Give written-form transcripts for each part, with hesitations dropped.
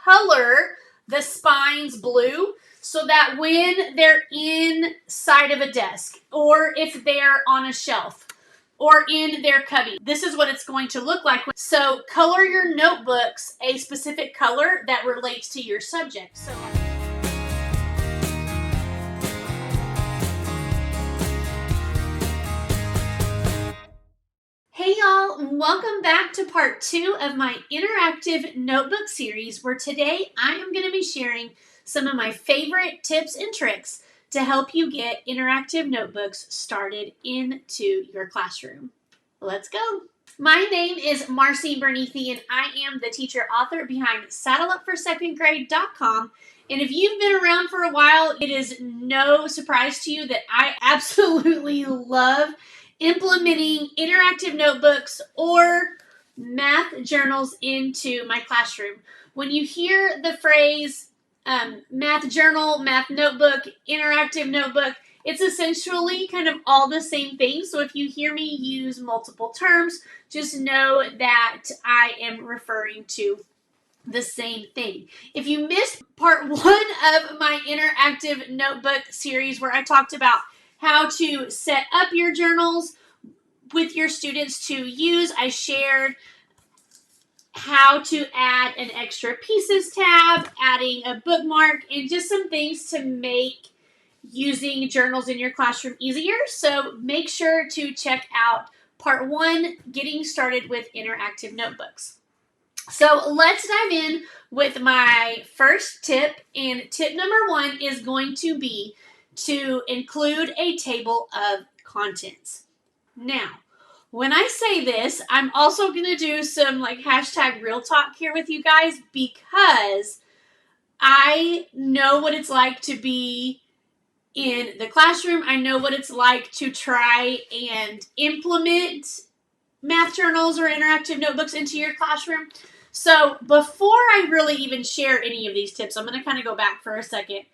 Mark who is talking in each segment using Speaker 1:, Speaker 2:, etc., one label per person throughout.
Speaker 1: color the spines blue so that when they're inside of a desk, or if they're on a shelf, or in their cubby, this is what it's going to look like. So color your notebooks a specific color that relates to your subject. So hey y'all, welcome back to part 2 of my interactive notebook series, where today I am going to be sharing some of my favorite tips and tricks to help you get interactive notebooks started into your classroom. Let's go. My name is 𝗕𝗫 𝗦𝗲𝗃, and I am the teacher author behind 𝗕𝗹𝗪forSecondGrade.com. And if you've been around for a while, it is no surprise to you that I absolutely love implementing interactive notebooks or math journals into my classroom. When you hear the phrase math journal, math notebook, interactive notebook, it's essentially kind of all the same thing. So if you hear me use multiple terms, just know that I am referring to the same thing. If you missed part 1 of my interactive notebook series, where I talked about how to set up your journals with your students to use, I shared how to add an extra pieces tab, adding a bookmark, and just some things to make using journals in your classroom easier. So make sure to check out part 1, getting started with interactive notebooks. So let's dive in with my first tip, and tip number 1 is going to be to include a table of contents. Now, when I say this, I'm also going to do some hashtag real talk here with you guys, because I know what it's like to be in the classroom. I know what it's like to try and implement math journals or interactive notebooks into your classroom. So before I really even share any of these tips, I'm going to kind of go back for a second.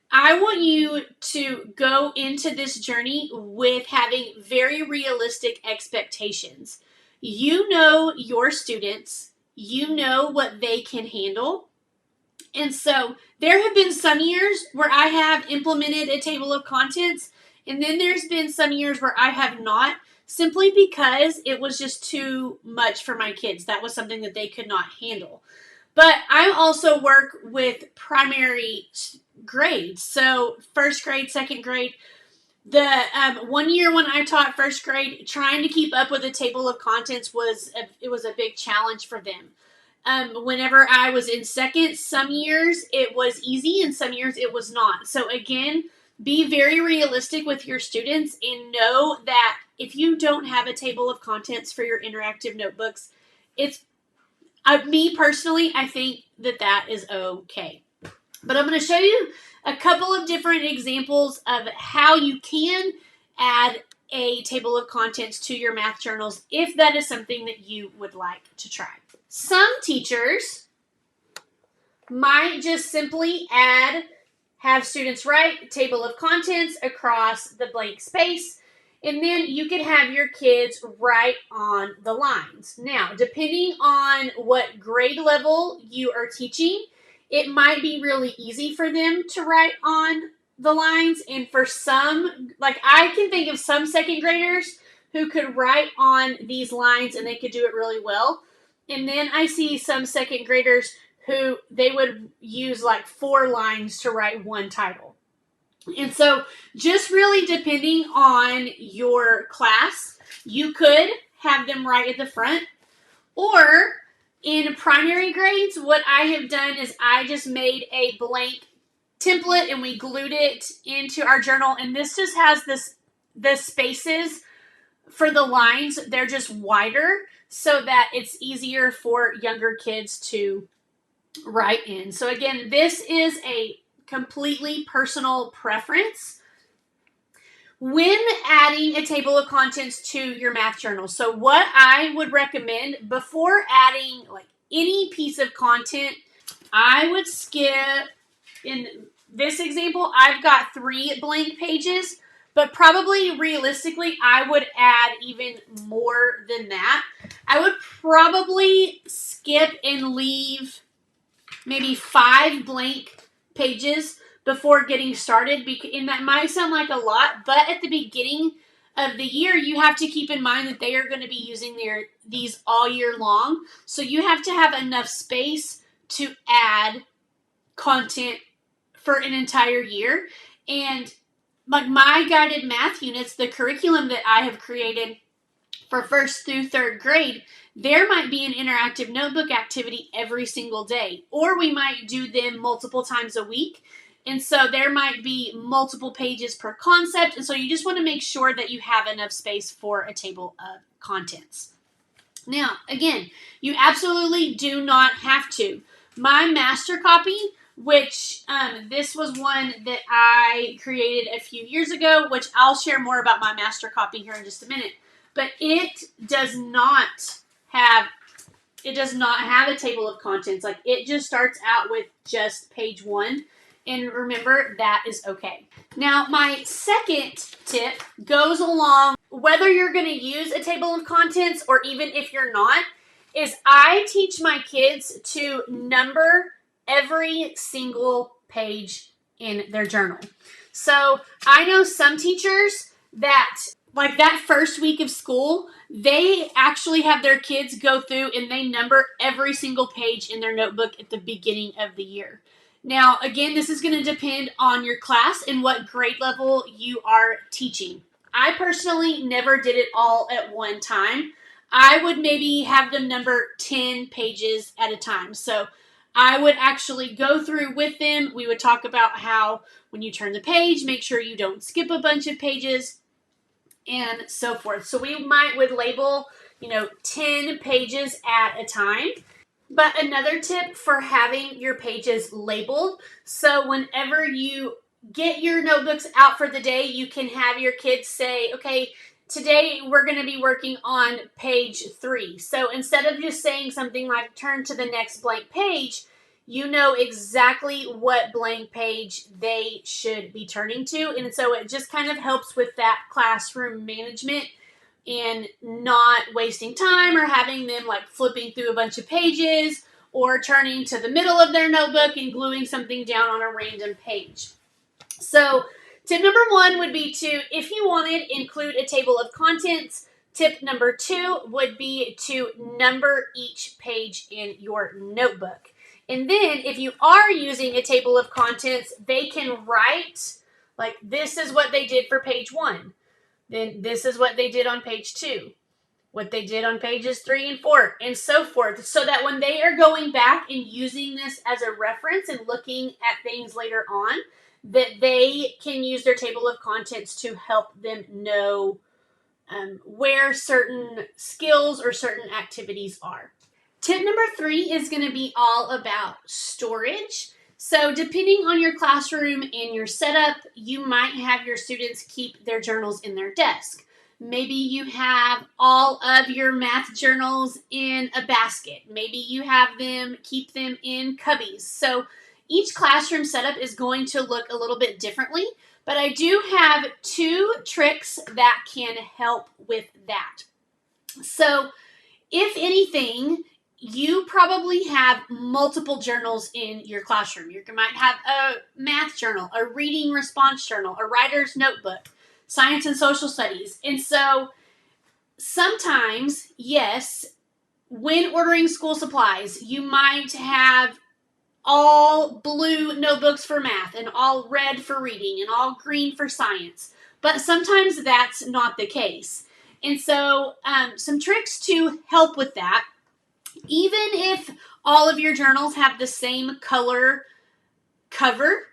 Speaker 1: I want you to go into this journey with having very realistic expectations. You know your students, you know what they can handle. And so there have been some years where I have implemented a table of contents, and then there's been some years where I have not, simply because it was just too much for my kids. That was something that they could not handle. But I also work with primary grades, so first grade, second grade. The 1 year when I taught first grade, trying to keep up with the table of contents was a big challenge for them. Whenever I was in second, some years it was easy and some years it was not. So again, be very realistic with your students and know that if you don't have a table of contents for your interactive notebooks, me personally, I think that is okay. But I'm going to show you a couple of different examples of how you can add a table of contents to your math journals if that is something that you would like to try. Some teachers might just simply have students write table of contents across the blank space, and then you could have your kids write on the lines. Now, depending on what grade level you are teaching, it might be really easy for them to write on the lines. And for some, I can think of some second graders who could write on these lines and they could do it really well. And then I see some second graders who they would use 4 lines to write one title. And so just really depending on your class, you could have them write at the front. Or in primary grades, what I have done is I just made a blank template and we glued it into our journal. And this just has the spaces for the lines. They're just wider so that it's easier for younger kids to write in. So again, this is a completely personal preference when adding a table of contents to your math journal. So what I would recommend before adding any piece of content, I would skip. In this example, I've got 3 blank pages, but probably realistically, I would add even more than that. I would probably skip and leave maybe 5 blank pages before getting started. And that might sound like a lot, but at the beginning of the year, you have to keep in mind that they are going to be using these all year long. So you have to have enough space to add content for an entire year. And like my guided math units, the curriculum that I have created for 1st through 3rd grade, there might be an interactive notebook activity every single day, or we might do them multiple times a week. And so there might be multiple pages per concept. And so you just want to make sure that you have enough space for a table of contents. Now, again, you absolutely do not have to. My master copy, which this was one that I created a few years ago, which I'll share more about my master copy here in just a minute. But it does not have a table of contents. Like, it just starts out with just page 1. And remember, that is okay. Now, my second tip goes along whether you're going to use a table of contents or even if you're not, is I teach my kids to number every single page in their journal. So I know some teachers that, like that first week of school, they actually have their kids go through and they number every single page in their notebook at the beginning of the year. Now, again, this is going to depend on your class and what grade level you are teaching. I personally never did it all at one time. I would maybe have them number 10 pages at a time. So I would actually go through with them. We would talk about how when you turn the page, make sure you don't skip a bunch of pages and so forth. So we would label, 10 pages at a time. But another tip for having your pages labeled, so whenever you get your notebooks out for the day, you can have your kids say, okay, today we're going to be working on page 3. So instead of just saying something like turn to the next blank page, you know exactly what blank page they should be turning to. And so it just kind of helps with that classroom management and not wasting time or having them like flipping through a bunch of pages or turning to the middle of their notebook and gluing something down on a random page. So tip number 1 would be to, if you wanted, include a table of contents. Tip number 2 would be to number each page in your notebook. And then if you are using a table of contents, they can write, like, this is what they did for page 1. Then this is what they did on page 2, what they did on pages 3 and 4, and so forth. So that when they are going back and using this as a reference and looking at things later on, that they can use their table of contents to help them know where certain skills or certain activities are. Tip number 3 is going to be all about storage. So depending on your classroom and your setup, you might have your students keep their journals in their desk. Maybe you have all of your math journals in a basket. Maybe you have them keep them in cubbies. So each classroom setup is going to look a little bit differently, but I do have 2 tricks that can help with that. So if anything, you probably have multiple journals in your classroom. You might have a math journal, a reading response journal, a writer's notebook, science and social studies. And so sometimes, yes, when ordering school supplies, you might have all blue notebooks for math and all red for reading and all green for science. But sometimes that's not the case. And so some tricks to help with that. Even if all of your journals have the same color cover,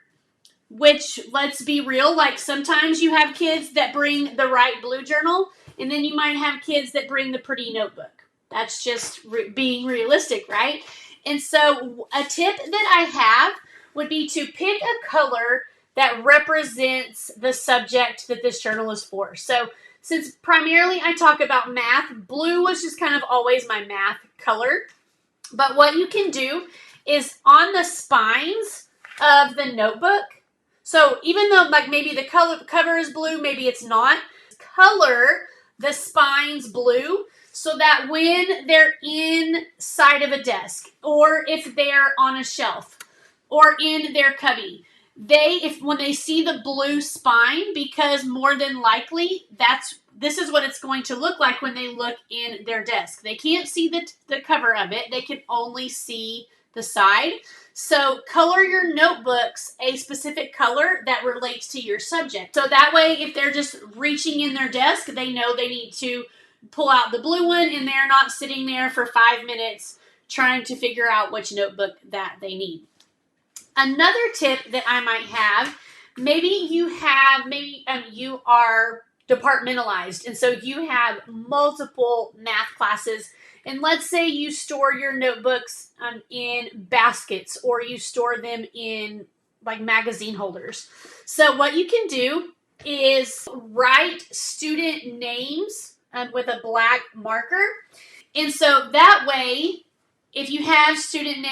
Speaker 1: which, let's be real, like sometimes you have kids that bring the right blue journal, and then you might have kids that bring the pretty notebook. That's just being realistic, right? And so a tip that I have would be to pick a color that represents the subject that this journal is for. So since primarily I talk about math, blue was just kind of always my math color. But what you can do is on the spines of the notebook, so even though like maybe the cover is blue, maybe it's not, color the spines blue so that when they're inside of a desk, or if they're on a shelf, or in their cubby, when they see the blue spine, because more than likely this is what it's going to look like when they look in their desk. They can't see the cover of it. They can only see the side. So color your notebooks a specific color that relates to your subject. So that way, if they're just reaching in their desk, they know they need to pull out the blue one, and they're not sitting there for 5 minutes trying to figure out which notebook that they need. Another tip that I might have, maybe you are departmentalized, and so you have multiple math classes, and let's say you store your notebooks in baskets, or you store them in like magazine holders. So what you can do is write student names with a black marker, and so that way, if you have student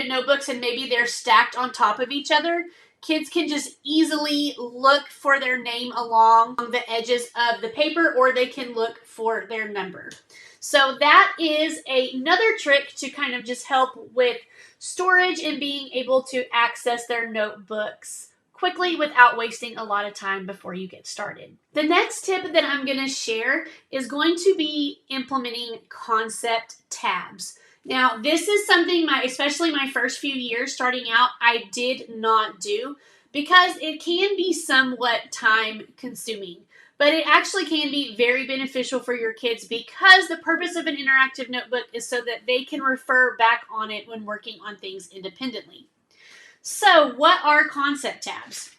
Speaker 1: notebooks and maybe they're stacked on top of each other, kids can just easily look for their name along the edges of the paper, or they can look for their number. So that is another trick to kind of just help with storage and being able to access their notebooks quickly without wasting a lot of time before you get started. The next tip that I'm going to share is going to be implementing concept tabs. Now, this is something, especially my first few years starting out, I did not do because it can be somewhat time consuming. But it actually can be very beneficial for your kids because the purpose of an interactive notebook is so that they can refer back on it when working on things independently. So, what are concept tabs?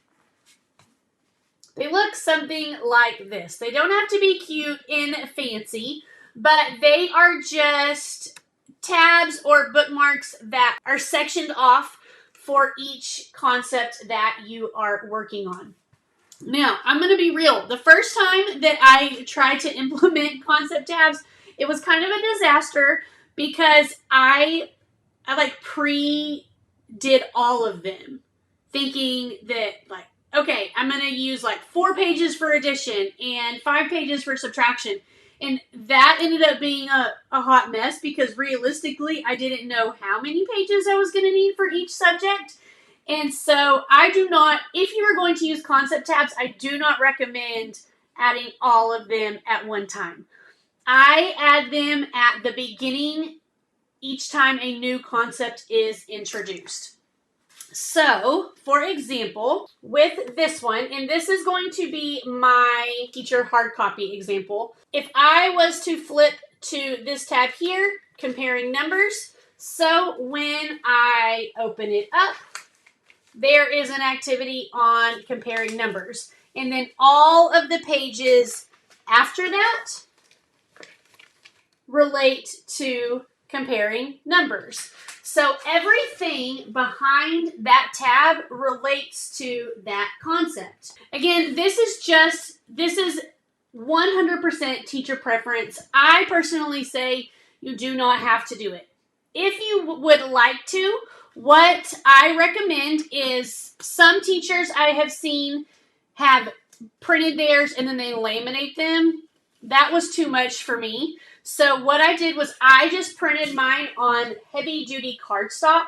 Speaker 1: They look something like this. They don't have to be cute and fancy, but they are just tabs or bookmarks that are sectioned off for each concept that you are working on. Now, I'm going to be real. The first time that I tried to implement concept tabs, it was kind of a disaster because I pre-did all of them, thinking that okay, I'm going to use 4 pages for addition and 5 pages for subtraction. And that ended up being a hot mess because realistically, I didn't know how many pages I was going to need for each subject. And so if you are going to use concept tabs, I do not recommend adding all of them at one time. I add them at the beginning each time a new concept is introduced. So, for example, with this one, and this is going to be my teacher hard copy example. If I was to flip to this tab here, comparing numbers, so when I open it up, there is an activity on comparing numbers. And then all of the pages after that relate to comparing numbers. So everything behind that tab relates to that concept. Again, this is 100% teacher preference. I personally say you do not have to do it. If you would like to, what I recommend is some teachers I have seen have printed theirs and then they laminate them. That was too much for me. So what I did was I just printed mine on heavy duty cardstock.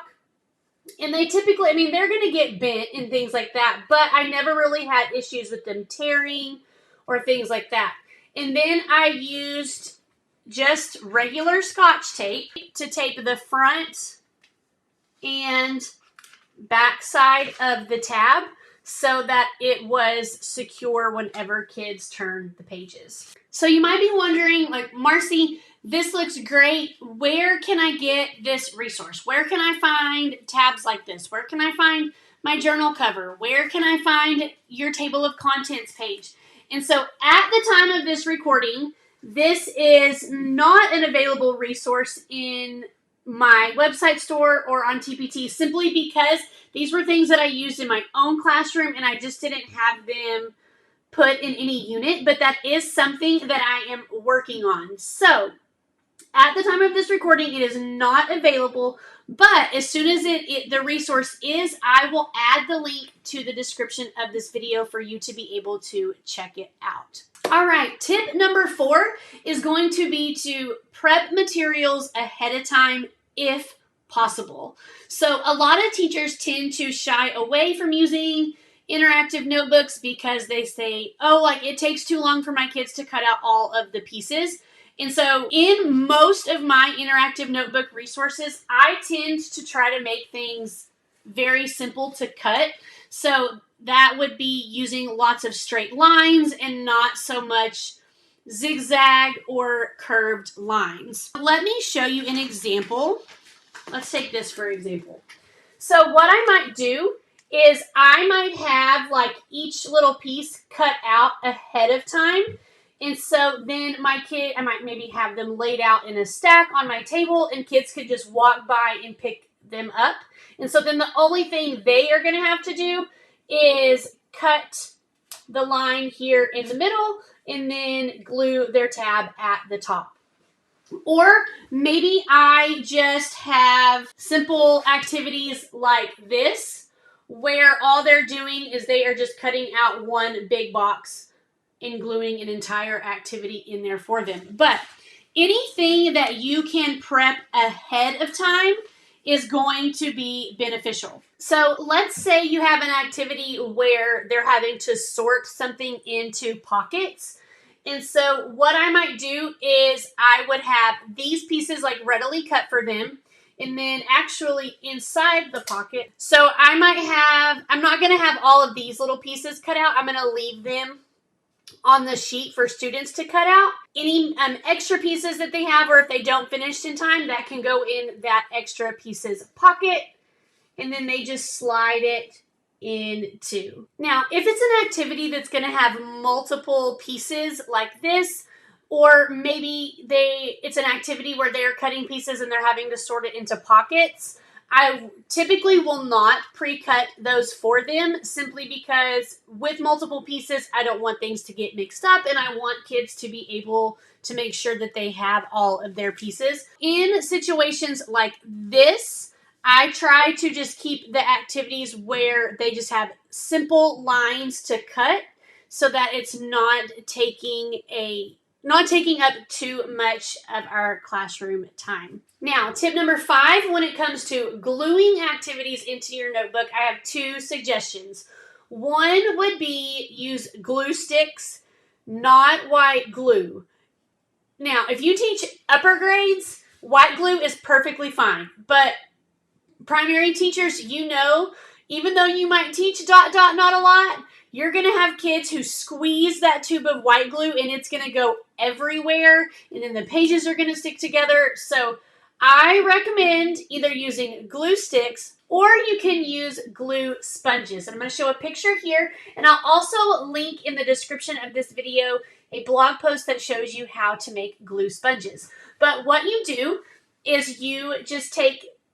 Speaker 1: And they typically, they're going to get bent and things like that, but I never really had issues with them tearing or things like that. And then I used just regular Scotch tape to tape the front and back side of the tab so that it was secure whenever kids turn the pages. So you might be wondering, Marcy, this looks great. Where can I get this resource? Where can I find tabs like this? Where can I find my journal cover? Where can I find your table of contents page? And so at the time of this recording, this is not an available resource in my website store or on TPT simply because these were things that I used in my own classroom and I just didn't have them put in any unit, but that is something that I am working on. So at the time of this recording, it is not available, but as soon as the resource is, I will add the link to the description of this video for you to be able to check it out. All right, tip number 4 is going to be to prep materials ahead of time if possible. So a lot of teachers tend to shy away from using interactive notebooks because they say, oh, like it takes too long for my kids to cut out all of the pieces. And so in most of my interactive notebook resources, I tend to try to make things very simple to cut. So that would be using lots of straight lines and not so much zigzag or curved lines. Let me show you an example. Let's take this for example. So what I might do is I might have like each little piece cut out ahead of time. And so then I might maybe have them laid out in a stack on my table and kids could just walk by and pick them up. And so then the only thing they are going to have to do is cut the line here in the middle and then glue their tab at the top. Or maybe I just have simple activities like this, where all they're doing is they are just cutting out one big box and gluing an entire activity in there for them. But anything that you can prep ahead of time is going to be beneficial. So let's say you have an activity where they're having to sort something into pockets. And so what I might do is I would have these pieces like readily cut for them. And then actually inside the pocket, so I'm not going to have all of these little pieces cut out. I'm going to leave them on the sheet for students to cut out. Any extra pieces that they have, or if they don't finish in time, that can go in that extra pieces pocket. And then they just slide it into. Now, if it's an activity that's going to have multiple pieces like this, or maybe it's an activity where they're cutting pieces and they're having to sort it into pockets, I typically will not pre-cut those for them simply because with multiple pieces, I don't want things to get mixed up and I want kids to be able to make sure that they have all of their pieces. In situations like this, I try to just keep the activities where they just have simple lines to cut so that it's not taking up too much of our classroom time. Now, tip number 5, when it comes to gluing activities into your notebook, I have 2 suggestions. One would be use glue sticks, not white glue. Now, if you teach upper grades, white glue is perfectly fine, but primary teachers, even though you might teach ... not a lot, you're going to have kids who squeeze that tube of white glue and it's going to go everywhere and then the pages are going to stick together. So I recommend either using glue sticks or you can use glue sponges. And I'm going to show a picture here, and I'll also link in the description of this video a blog post that shows you how to make glue sponges. But what you do is you just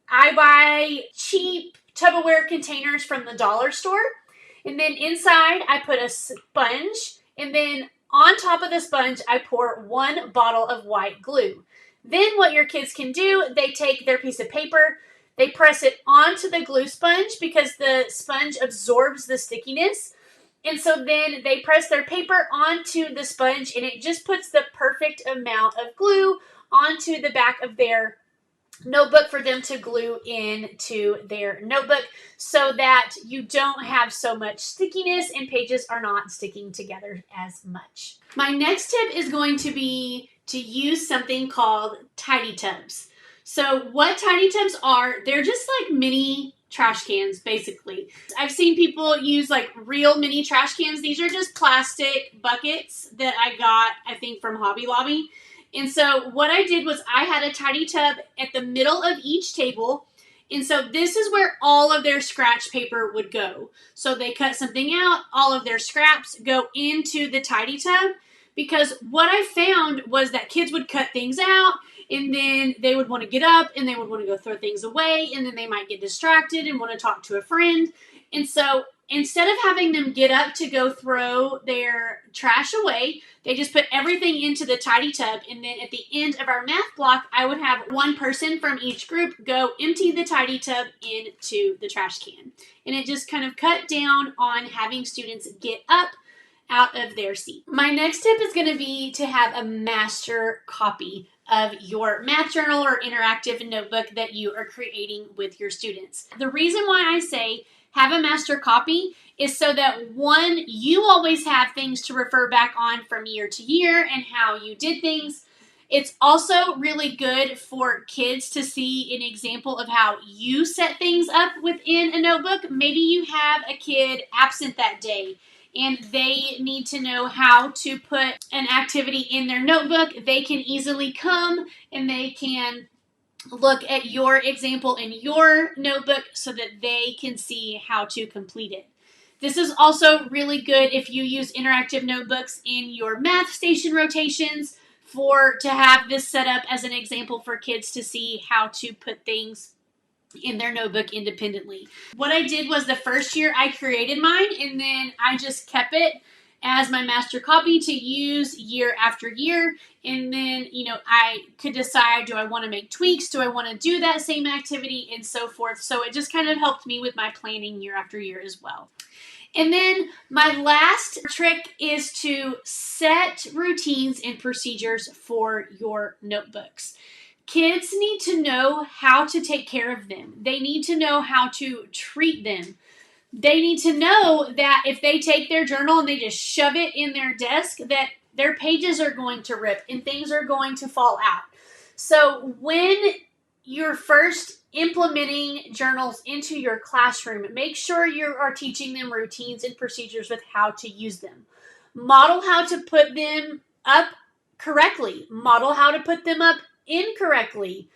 Speaker 1: I buy cheap Tupperware containers from the dollar store. And then inside, I put a sponge. And then on top of the sponge, I pour 1 bottle of white glue. Then what your kids can do, they take their piece of paper, they press it onto the glue sponge because the sponge absorbs the stickiness. And so then they press their paper onto the sponge and it just puts the perfect amount of glue onto the back of their notebook for them to glue into their notebook so that you don't have so much stickiness and pages are not sticking together as much. My next tip is going to be to use something called tidy tubs. So what tidy tubs are, they're just like mini trash cans, basically. I've seen people use like real mini trash cans. These are just plastic buckets that I got, I think, from Hobby Lobby. And so what I did was I had a tidy tub at the middle of each table. And so this is where all of their scratch paper would go. So they cut something out, all of their scraps go into the tidy tub. Because what I found was that kids would cut things out and then they would want to get up and they would want to go throw things away. And then they might get distracted and want to talk to a friend. And so instead of having them get up to go throw their trash away, they just put everything into the tidy tub. And then at the end of our math block, I would have one person from each group go empty the tidy tub into the trash can. And it just kind of cut down on having students get up out of their seat. My next tip is going to be to have a master copy of your math journal or interactive notebook that you are creating with your students. The reason why I say have a master copy is so that, one, you always have things to refer back on from year to year and how you did things. It's also really good for kids to see an example of how you set things up within a notebook. Maybe you have a kid absent that day and they need to know how to put an activity in their notebook. They can easily come and they can look at your example in your notebook so that they can see how to complete it. This is also really good if you use interactive notebooks in your math station rotations to have this set up as an example for kids to see how to put things in their notebook independently. What I did was the first year I created mine and then I just kept it as my master copy to use year after year. And then, I could decide, do I want to make tweaks? Do I want to do that same activity? And so forth. So it just kind of helped me with my planning year after year as well. And then my last trick is to set routines and procedures for your notebooks. Kids need to know how to take care of them. They need to know how to treat them. They need to know that if they take their journal and they just shove it in their desk, that their pages are going to rip and things are going to fall out. So when you're first implementing journals into your classroom, make sure you are teaching them routines and procedures with how to use them. Model how to put them up correctly. Model how to put them up incorrectly.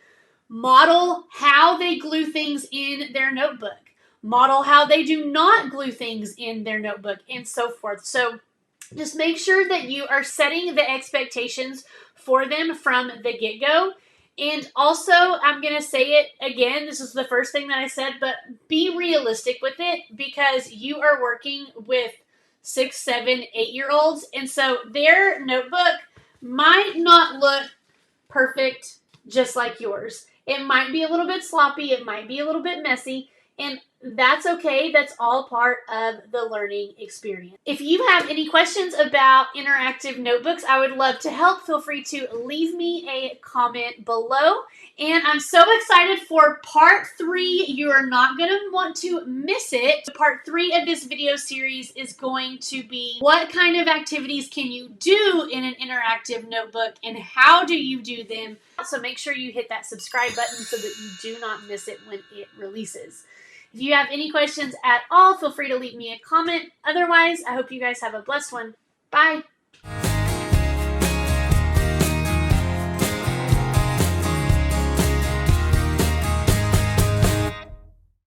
Speaker 1: Model how they glue things in their notebook. Model how they do not glue things in their notebook, and so forth. So just make sure that you are setting the expectations for them from the get-go. And also, I'm going to say it again, this is the first thing that I said, but be realistic with it because you are working with 6, 7, 8-year-olds. And so their notebook might not look perfect just like yours. It might be a little bit sloppy. It might be a little bit messy. And that's okay. That's all part of the learning experience. If you have any questions about interactive notebooks, I would love to help. Feel free to leave me a comment below. And I'm so excited for part 3. You are not going to want to miss it. Part 3 of this video series is going to be what kind of activities can you do in an interactive notebook and how do you do them. So make sure you hit that subscribe button so that you do not miss it when it releases. If you have any questions at all, feel free to leave me a comment. Otherwise, I hope you guys have a blessed one. Bye.